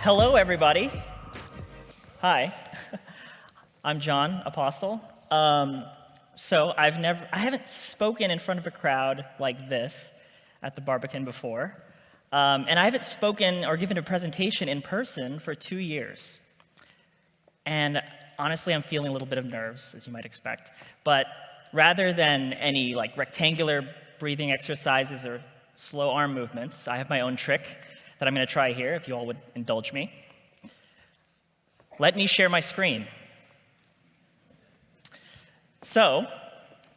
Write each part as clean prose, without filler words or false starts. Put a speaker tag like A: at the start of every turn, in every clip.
A: Hello, everybody. Hi, I'm John Apostol. I haven't spoken in front of a crowd like this at the Barbican before, and I haven't spoken or given a presentation in person for 2 years. And honestly, I'm feeling a little bit of nerves, as you might expect. But rather than any rectangular breathing exercises or slow arm movements, I have my own trick that I'm going to try here, if you all would indulge me. Let me share my screen. So,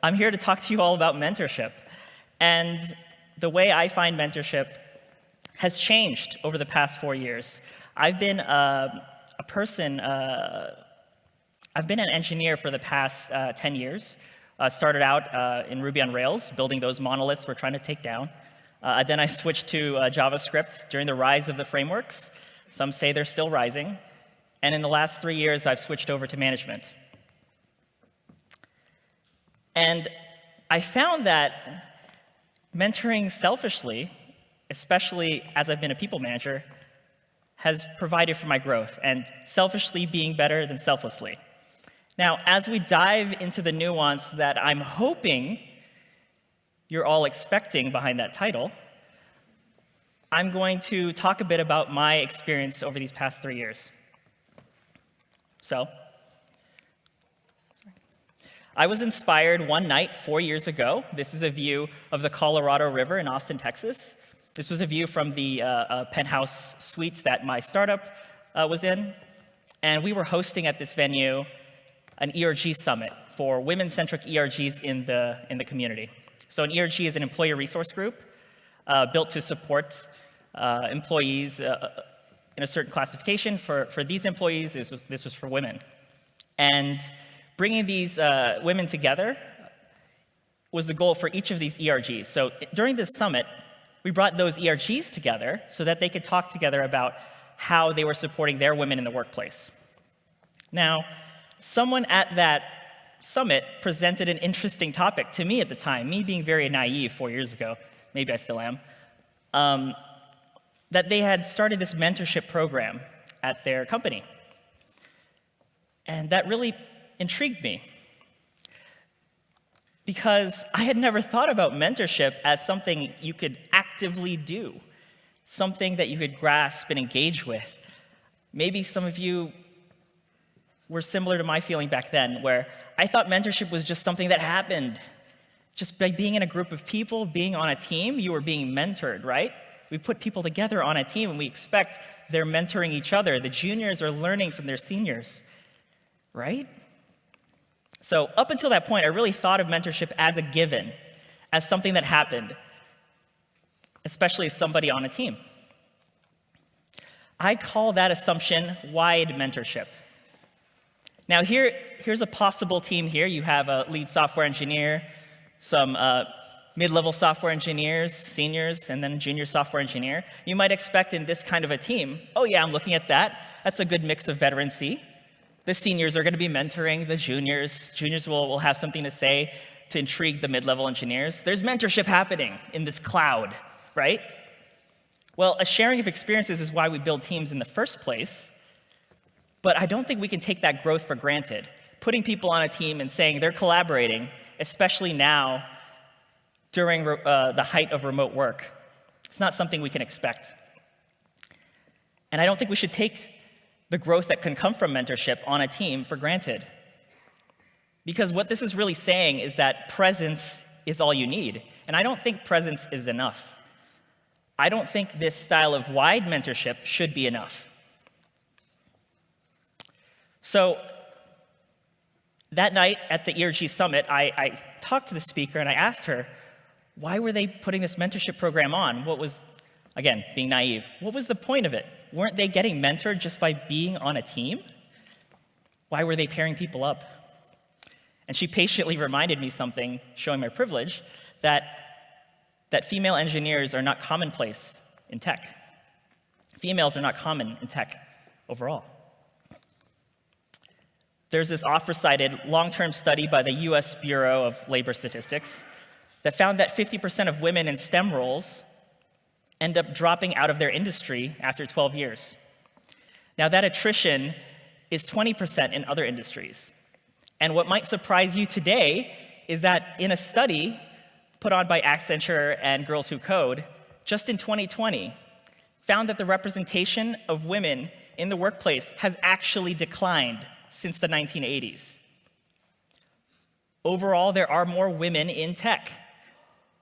A: I'm here to talk to you all about mentorship. And the way I find mentorship has changed over the past 4 years. I've been an engineer for the past 10 years. Started out in Ruby on Rails, building those monoliths we're trying to take down. Then I switched to JavaScript during the rise of the frameworks. Some say they're still rising. And in the last 3 years, I've switched over to management. And I found that mentoring selfishly, especially as I've been a people manager, has provided for my growth, and selfishly being better than selflessly. Now, as we dive into the nuance that I'm hoping you're all expecting behind that title, I'm going to talk a bit about my experience over these past 3 years. So, I was inspired one night 4 years ago. This is a view of the Colorado River in Austin, Texas. This was a view from the penthouse suites that my startup was in. And we were hosting at this venue an ERG summit for women-centric ERGs in the community. So an ERG is an employee resource group built to support employees in a certain classification. For these employees, this was for women. And bringing these women together was the goal for each of these ERGs. So during this summit, we brought those ERGs together so that they could talk together about how they were supporting their women in the workplace. Now, someone at that summit presented an interesting topic to me at the time, me being very naive 4 years ago, maybe I still am, that they had started this mentorship program at their company. And that really intrigued me, because I had never thought about mentorship as something you could actively do, something that you could grasp and engage with. Maybe some of you were similar to my feeling back then, where I thought mentorship was just something that happened. Just by being in a group of people, being on a team, you were being mentored, right? We put people together on a team, and we expect they're mentoring each other. The juniors are learning from their seniors, right? So up until that point, I really thought of mentorship as a given, as something that happened, especially as somebody on a team. I call that assumption wide mentorship. Now here's a possible team here. You have a lead software engineer, some mid-level software engineers, seniors, and then a junior software engineer. You might expect in this kind of a team, oh yeah, I'm looking at that. That's a good mix of veterancy. The seniors are going to be mentoring the juniors. Juniors will have something to say to intrigue the mid-level engineers. There's mentorship happening in this cloud, right? Well, a sharing of experiences is why we build teams in the first place. But I don't think we can take that growth for granted. Putting people on a team and saying they're collaborating, especially now during the height of remote work, it's not something we can expect. And I don't think we should take the growth that can come from mentorship on a team for granted. Because what this is really saying is that presence is all you need. And I don't think presence is enough. I don't think this style of wide mentorship should be enough. So that night at the ERG Summit, I talked to the speaker and I asked her, why were they putting this mentorship program on? What was, again, being naive, what was the point of it? Weren't they getting mentored just by being on a team? Why were they pairing people up? And she patiently reminded me something, showing my privilege, that female engineers are not commonplace in tech. Females are not common in tech overall. There's this oft-recited long-term study by the US Bureau of Labor Statistics that found that 50% of women in STEM roles end up dropping out of their industry after 12 years. Now, that attrition is 20% in other industries. And what might surprise you today is that in a study put on by Accenture and Girls Who Code, just in 2020, found that the representation of women in the workplace has actually declined since the 1980s. Overall, there are more women in tech,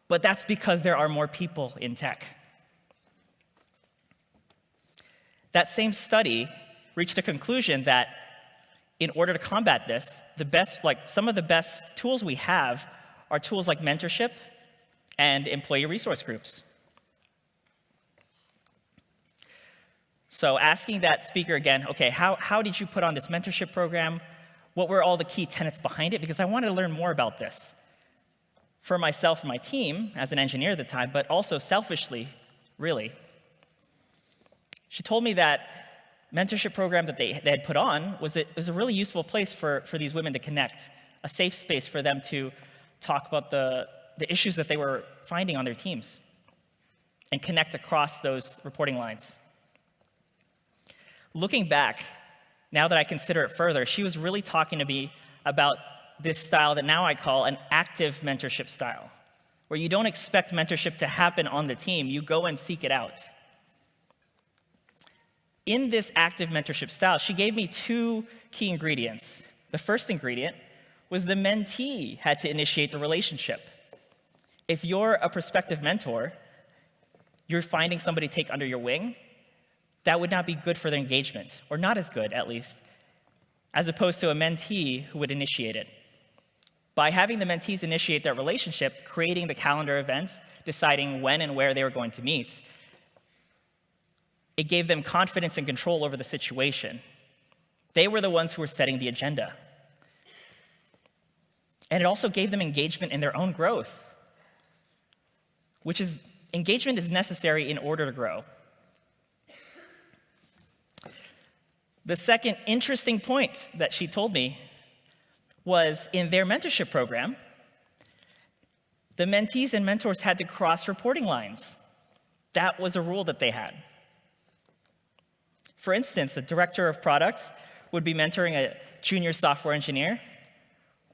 A: but that's because there are more people in tech. That same study reached a conclusion that in order to combat this, some of the best tools we have are tools like mentorship and employee resource groups. So asking that speaker again, okay, how did you put on this mentorship program? What were all the key tenets behind it? Because I wanted to learn more about this for myself and my team as an engineer at the time, but also selfishly, really. She told me that mentorship program that they had put on was a really useful place for these women to connect, a safe space for them to talk about the issues that they were finding on their teams and connect across those reporting lines. Looking back, now that I consider it further, she was really talking to me about this style that now I call an active mentorship style, where you don't expect mentorship to happen on the team, you go and seek it out. In this active mentorship style, she gave me two key ingredients. The first ingredient was the mentee had to initiate the relationship. If you're a prospective mentor, you're finding somebody to take under your wing, that would not be good for their engagement, or not as good, at least, as opposed to a mentee who would initiate it. By having the mentees initiate that relationship, creating the calendar events, deciding when and where they were going to meet, it gave them confidence and control over the situation. They were the ones who were setting the agenda. And it also gave them engagement in their own growth, engagement is necessary in order to grow. The second interesting point that she told me was in their mentorship program, the mentees and mentors had to cross reporting lines. That was a rule that they had. For instance, the director of product would be mentoring a junior software engineer,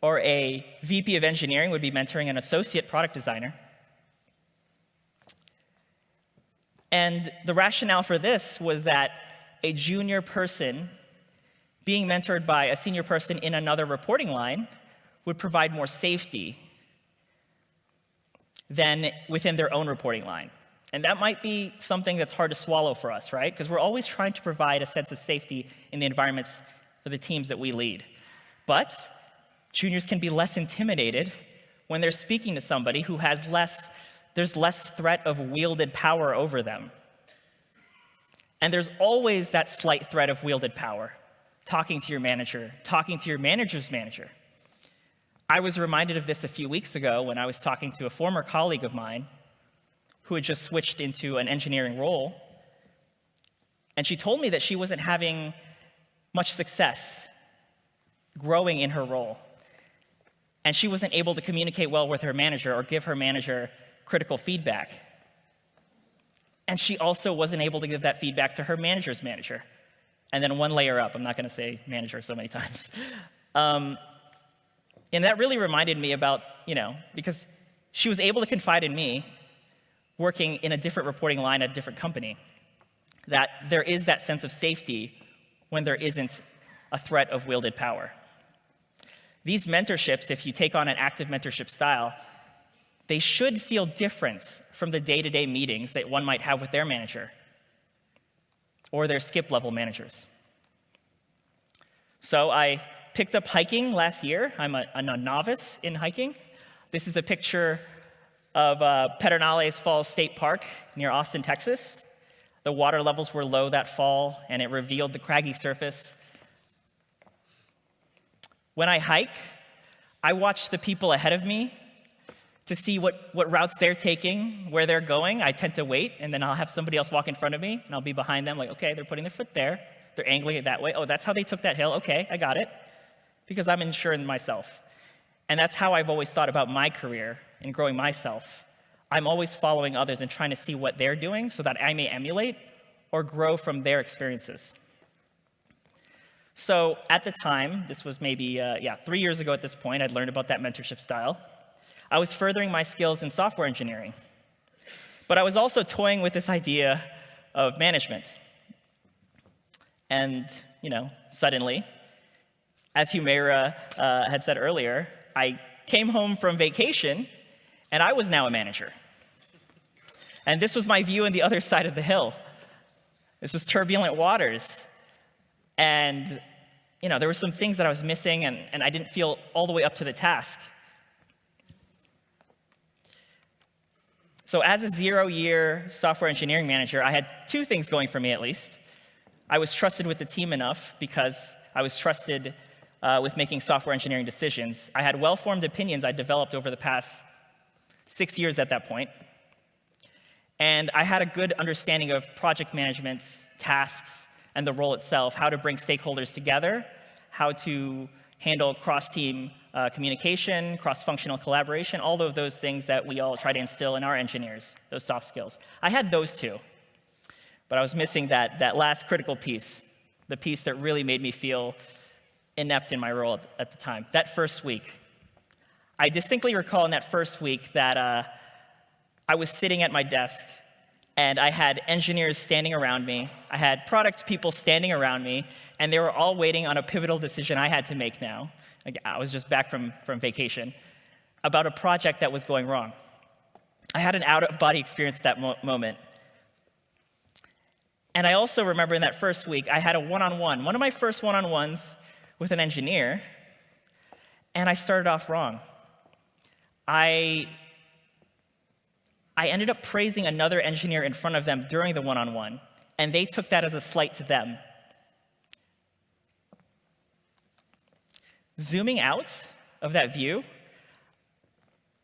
A: or a VP of engineering would be mentoring an associate product designer. And the rationale for this was that a junior person being mentored by a senior person in another reporting line would provide more safety than within their own reporting line. And that might be something that's hard to swallow for us, right? Because we're always trying to provide a sense of safety in the environments for the teams that we lead. But juniors can be less intimidated when they're speaking to somebody who has there's less threat of wielded power over them. And there's always that slight threat of wielded power, talking to your manager, talking to your manager's manager. I was reminded of this a few weeks ago when I was talking to a former colleague of mine who had just switched into an engineering role. And she told me that she wasn't having much success growing in her role. And she wasn't able to communicate well with her manager or give her manager critical feedback. And she also wasn't able to give that feedback to her manager's manager. And then one layer up, I'm not going to say manager so many times. And that really reminded me about, because she was able to confide in me, working in a different reporting line at a different company, that there is that sense of safety when there isn't a threat of wielded power. These mentorships, if you take on an active mentorship style, they should feel different from the day-to-day meetings that one might have with their manager or their skip-level managers. So I picked up hiking last year. I'm a novice in hiking. This is a picture of Pedernales Falls State Park near Austin, Texas. The water levels were low that fall, and it revealed the craggy surface. When I hike, I watch the people ahead of me to see what routes they're taking, where they're going. I tend to wait, and then I'll have somebody else walk in front of me, and I'll be behind them, like, okay, they're putting their foot there. They're angling it that way. Oh, that's how they took that hill. Okay, I got it. Because I'm ensuring myself. And that's how I've always thought about my career and growing myself. I'm always following others and trying to see what they're doing so that I may emulate or grow from their experiences. So at the time, this was maybe 3 years ago at this point, I'd learned about that mentorship style. I was furthering my skills in software engineering. But I was also toying with this idea of management. And, suddenly, as Humaira had said earlier, I came home from vacation, and I was now a manager. And this was my view on the other side of the hill. This was turbulent waters. And, there were some things that I was missing, and I didn't feel all the way up to the task. So as a 0-year software engineering manager, I had two things going for me, at least. I was trusted with the team enough because I was trusted with making software engineering decisions. I had well-formed opinions I developed over the past 6 years at that point. And I had a good understanding of project management, tasks, and the role itself, how to bring stakeholders together, how to handle cross-team communication, cross-functional collaboration, all of those things that we all try to instill in our engineers, those soft skills. I had those two, but I was missing that last critical piece, the piece that really made me feel inept in my role at the time. That first week. I distinctly recall in that first week that I was sitting at my desk, and I had engineers standing around me. I had product people standing around me, and they were all waiting on a pivotal decision I had to make now. I was just back from vacation, about a project that was going wrong. I had an out-of-body experience at that moment. And I also remember in that first week, I had a one-on-one, one of my first one-on-ones with an engineer, and I started off wrong. I ended up praising another engineer in front of them during the one-on-one, and they took that as a slight to them. Zooming out of that view,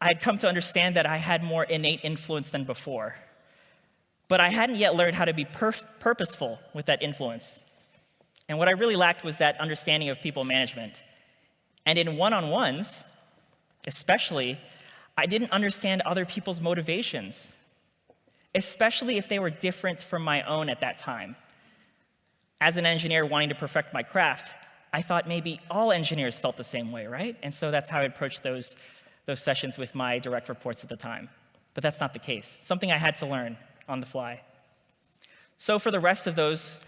A: I had come to understand that I had more innate influence than before, but I hadn't yet learned how to be purposeful with that influence. And what I really lacked was that understanding of people management. And in one-on-ones, especially, I didn't understand other people's motivations, especially if they were different from my own at that time. As an engineer wanting to perfect my craft, I thought maybe all engineers felt the same way, right? And so that's how I approached those sessions with my direct reports at the time. But that's not the case. Something I had to learn on the fly. So for the rest of those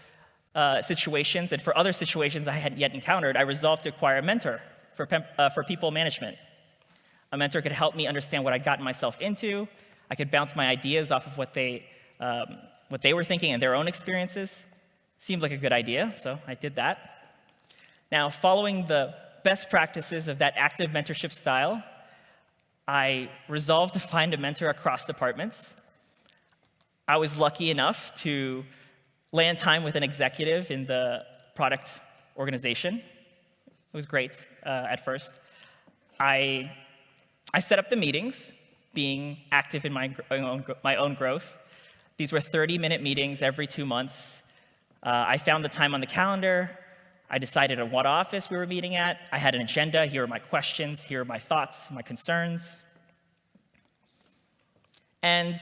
A: situations, and for other situations I hadn't yet encountered, I resolved to acquire a mentor for people management. A mentor could help me understand what I'd gotten myself into. I could bounce my ideas off of what they were thinking and their own experiences. Seemed like a good idea, so I did that. Now, following the best practices of that active mentorship style, I resolved to find a mentor across departments. I was lucky enough to land time with an executive in the product organization. It was great at first. I set up the meetings, being active in my own growth. These were 30-minute meetings every 2 months. I found the time on the calendar. I decided on what office we were meeting at. I had an agenda. Here are my questions. Here are my thoughts, my concerns. And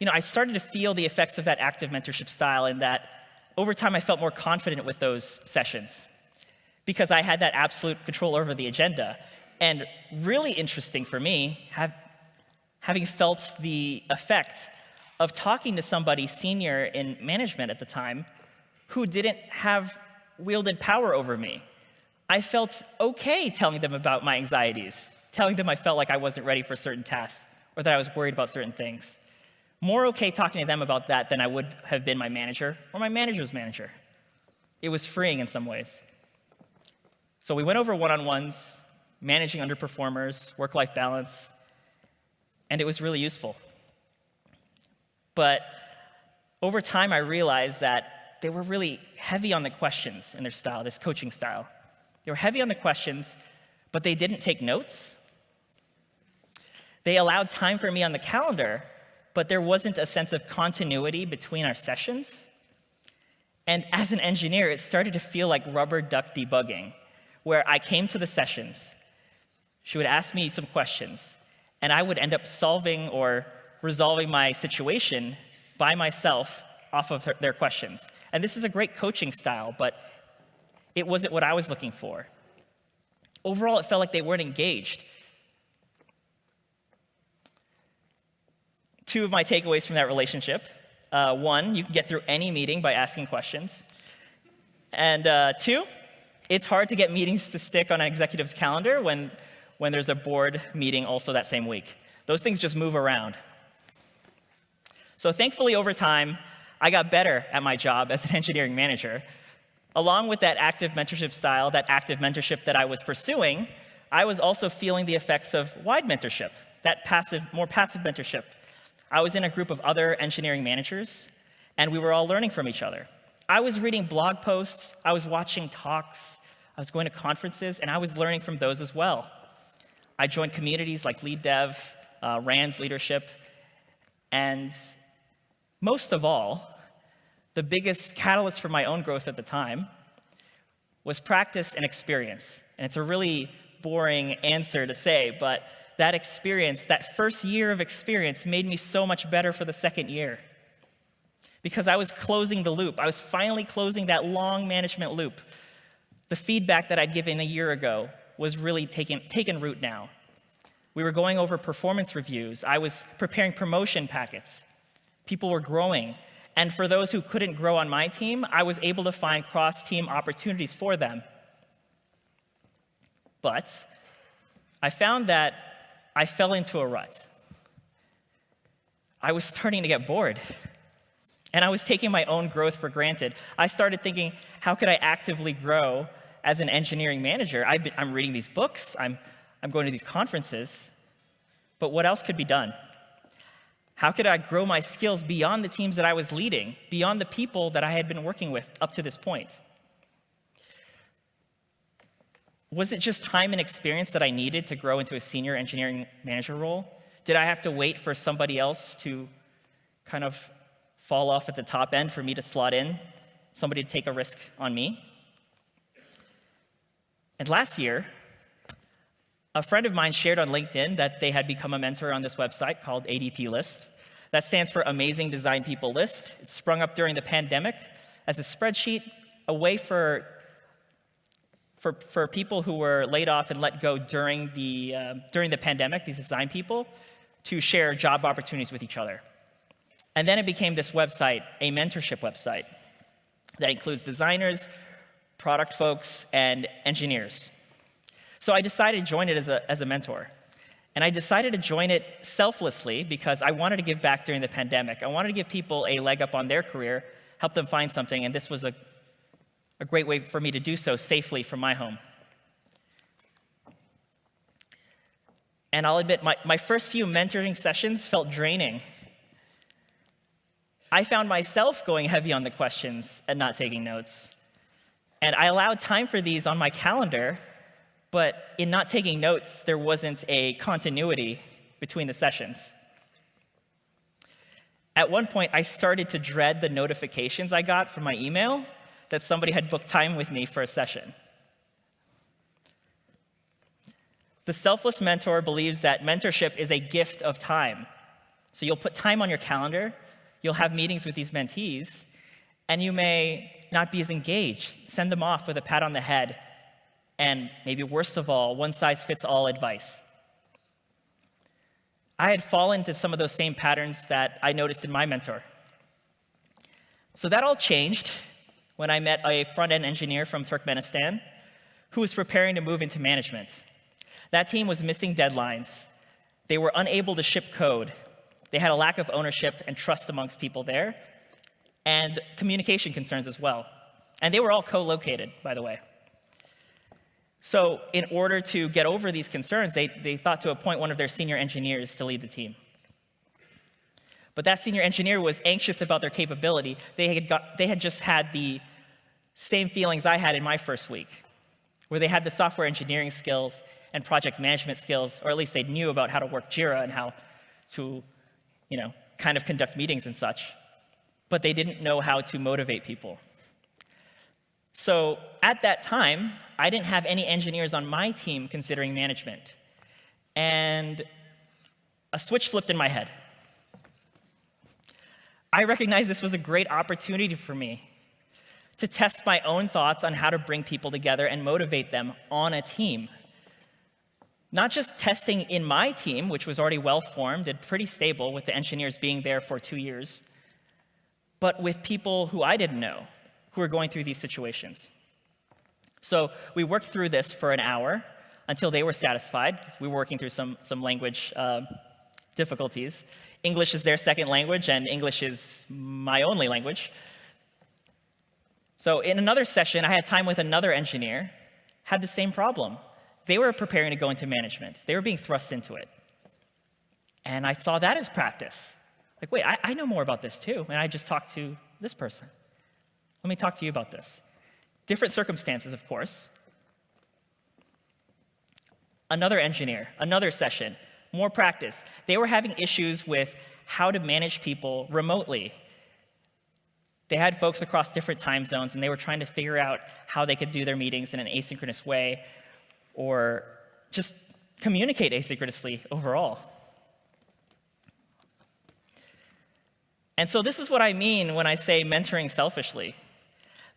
A: I started to feel the effects of that active mentorship style in that over time I felt more confident with those sessions because I had that absolute control over the agenda. And really interesting for me, having felt the effect of talking to somebody senior in management at the time who didn't have wielded power over me. I felt okay telling them about my anxieties, telling them I felt like I wasn't ready for certain tasks or that I was worried about certain things. More okay talking to them about that than I would have been my manager or my manager's manager. It was freeing in some ways. So we went over one-on-ones, managing underperformers, work-life balance, and it was really useful. But over time, I realized that they were really heavy on the questions in their style, this coaching style. They were heavy on the questions, but they didn't take notes. They allowed time for me on the calendar, but there wasn't a sense of continuity between our sessions. And as an engineer, it started to feel like rubber duck debugging, where I came to the sessions, she would ask me some questions, and I would end up solving or resolving my situation by myself off of their questions. And this is a great coaching style, but it wasn't what I was looking for. Overall, it felt like they weren't engaged. Two of my takeaways from that relationship. One, you can get through any meeting by asking questions. And two, it's hard to get meetings to stick on an executive's calendar when there's a board meeting also that same week. Those things just move around. So thankfully, over time, I got better at my job as an engineering manager. Along with that active mentorship style, that active mentorship that I was pursuing, I was also feeling the effects of wide mentorship, that more passive mentorship. I was in a group of other engineering managers, and we were all learning from each other. I was reading blog posts, I was watching talks, I was going to conferences, and I was learning from those as well. I joined communities like LeadDev, Rand's leadership, and most of all, the biggest catalyst for my own growth at the time was practice and experience. And it's a really boring answer to say, but that experience, that first year of experience, made me so much better for the second year. Because I was closing the loop. I was finally closing that long management loop. The feedback that I'd given a year ago was really taken root now. We were going over performance reviews. I was preparing promotion packets. People were growing. And for those who couldn't grow on my team, I was able to find cross-team opportunities for them. But I found that I fell into a rut. I was starting to get bored. And I was taking my own growth for granted. I started thinking, how could I actively grow as an engineering manager? I'm reading these books, I'm going to these conferences, but what else could be done? How could I grow my skills beyond the teams that I was leading, beyond the people that I had been working with up to this point? Was it just time and experience that I needed to grow into a senior engineering manager role? Did I have to wait for somebody else to kind of fall off at the top end for me to slot in, somebody to take a risk on me? And last year, a friend of mine shared on LinkedIn that they had become a mentor on this website called ADP List. That stands for Amazing Design People List. It sprung up during the pandemic as a spreadsheet, a way for people who were laid off and let go during the pandemic, these design people, to share job opportunities with each other. And then it became this website, a mentorship website, that includes designers, product folks, and engineers. So I decided to join it as a mentor. And I decided to join it selflessly because I wanted to give back during the pandemic. I wanted to give people a leg up on their career, help them find something, and this was a great way for me to do so safely from my home. And I'll admit, my first few mentoring sessions felt draining. I found myself going heavy on the questions and not taking notes. And I allowed time for these on my calendar, but in not taking notes, there wasn't a continuity between the sessions. At one point, I started to dread the notifications I got from my email that somebody had booked time with me for a session. The selfless mentor believes that mentorship is a gift of time. So you'll put time on your calendar, you'll have meetings with these mentees, and you may not be as engaged, send them off with a pat on the head, and maybe worst of all, one-size-fits-all advice. I had fallen into some of those same patterns that I noticed in my mentor. So that all changed when I met a front-end engineer from Turkmenistan who was preparing to move into management. That team was missing deadlines. They were unable to ship code. They had a lack of ownership and trust amongst people there, and communication concerns as well. And they were all co-located, by the way. So in order to get over these concerns, they thought to appoint one of their senior engineers to lead the team. But that senior engineer was anxious about their capability. They had just had the same feelings I had in my first week, where they had the software engineering skills and project management skills, or at least they knew about how to work Jira and how to, kind of conduct meetings and such. But they didn't know how to motivate people. So at that time, I didn't have any engineers on my team considering management. And a switch flipped in my head. I recognized this was a great opportunity for me to test my own thoughts on how to bring people together and motivate them on a team. Not just testing in my team, which was already well-formed and pretty stable with the engineers being there for 2 years, but with people who I didn't know, who were going through these situations. So we worked through this for an hour until they were satisfied. We were working through some language difficulties. English is their second language, and English is my only language. So in another session, I had time with another engineer, had the same problem. They were preparing to go into management. They were being thrust into it. And I saw that as practice. Like, wait, I know more about this too, and I just talked to this person. Let me talk to you about this. Different circumstances, of course. Another engineer, another session, more practice. They were having issues with how to manage people remotely. They had folks across different time zones, and they were trying to figure out how they could do their meetings in an asynchronous way or just communicate asynchronously overall. And so this is what I mean when I say mentoring selfishly.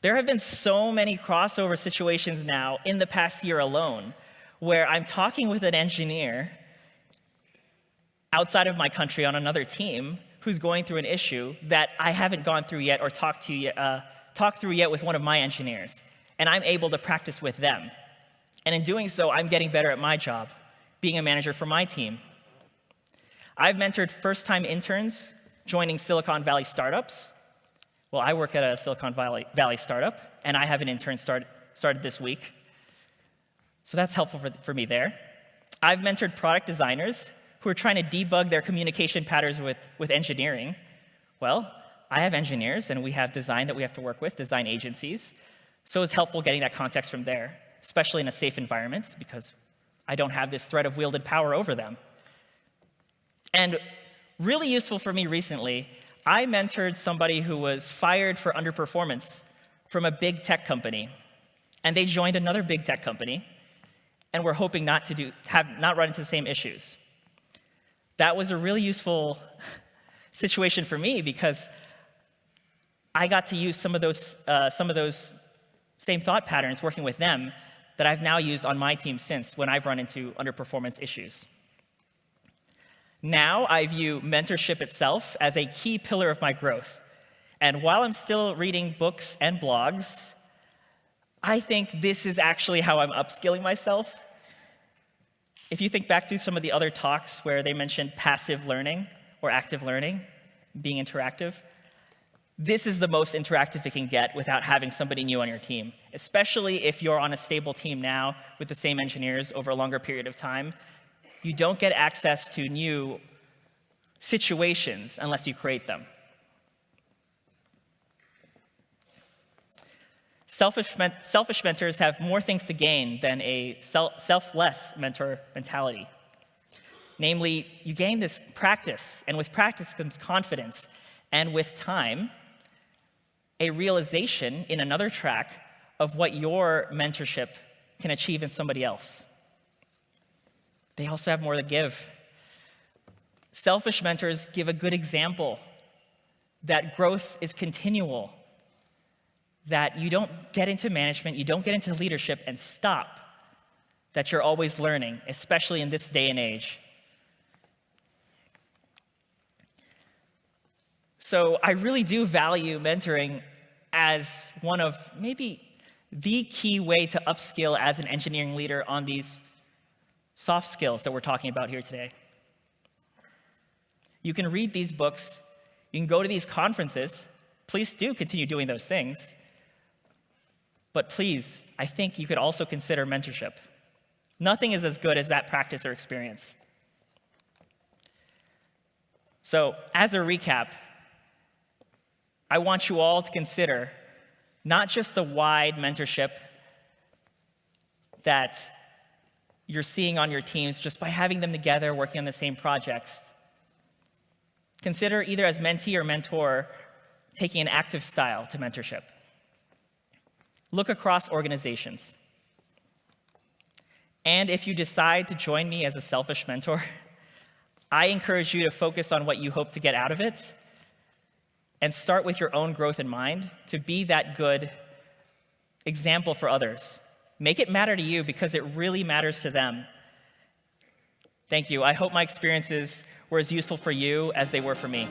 A: There have been so many crossover situations now in the past year alone where I'm talking with an engineer outside of my country on another team who's going through an issue that I haven't gone through yet or talked through yet with one of my engineers. And I'm able to practice with them. And in doing so, I'm getting better at my job, being a manager for my team. I've mentored first-time interns joining Silicon Valley startups. Well, I work at a Silicon Valley startup, and I have an intern started this week. So that's helpful for me there. I've mentored product designers who are trying to debug their communication patterns with engineering. Well, I have engineers, and we have design that we have to work with, design agencies. So it's helpful getting that context from there, especially in a safe environment, because I don't have this threat of wielded power over them. And really useful for me recently, I mentored somebody who was fired for underperformance from a big tech company, and they joined another big tech company, and were hoping not run into the same issues. That was a really useful situation for me because I got to use some of those same thought patterns working with them that I've now used on my team since when I've run into underperformance issues. Now I view mentorship itself as a key pillar of my growth. And while I'm still reading books and blogs, I think this is actually how I'm upskilling myself. If you think back to some of the other talks where they mentioned passive learning or active learning, being interactive, this is the most interactive it can get without having somebody new on your team, especially if you're on a stable team now with the same engineers over a longer period of time. You don't get access to new situations unless you create them. Selfish mentors have more things to gain than a selfless mentor mentality. Namely, you gain this practice, and with practice comes confidence, and with time, a realization in another track of what your mentorship can achieve in somebody else. They also have more to give. Selfish mentors give a good example that growth is continual, that you don't get into management, you don't get into leadership and stop, that you're always learning, especially in this day and age. So I really do value mentoring as one of maybe the key way to upskill as an engineering leader on these soft skills that we're talking about here today. You can read these books, you can go to these conferences. Please do continue doing those things. But please, I think you could also consider mentorship. Nothing is as good as that practice or experience. So, as a recap, I want you all to consider not just the wide mentorship that you're seeing on your teams just by having them together working on the same projects. Consider either as mentee or mentor taking an active style to mentorship. Look across organizations. And if you decide to join me as a selfish mentor, I encourage you to focus on what you hope to get out of it and start with your own growth in mind to be that good example for others. Make it matter to you because it really matters to them. Thank you. I hope my experiences were as useful for you as they were for me.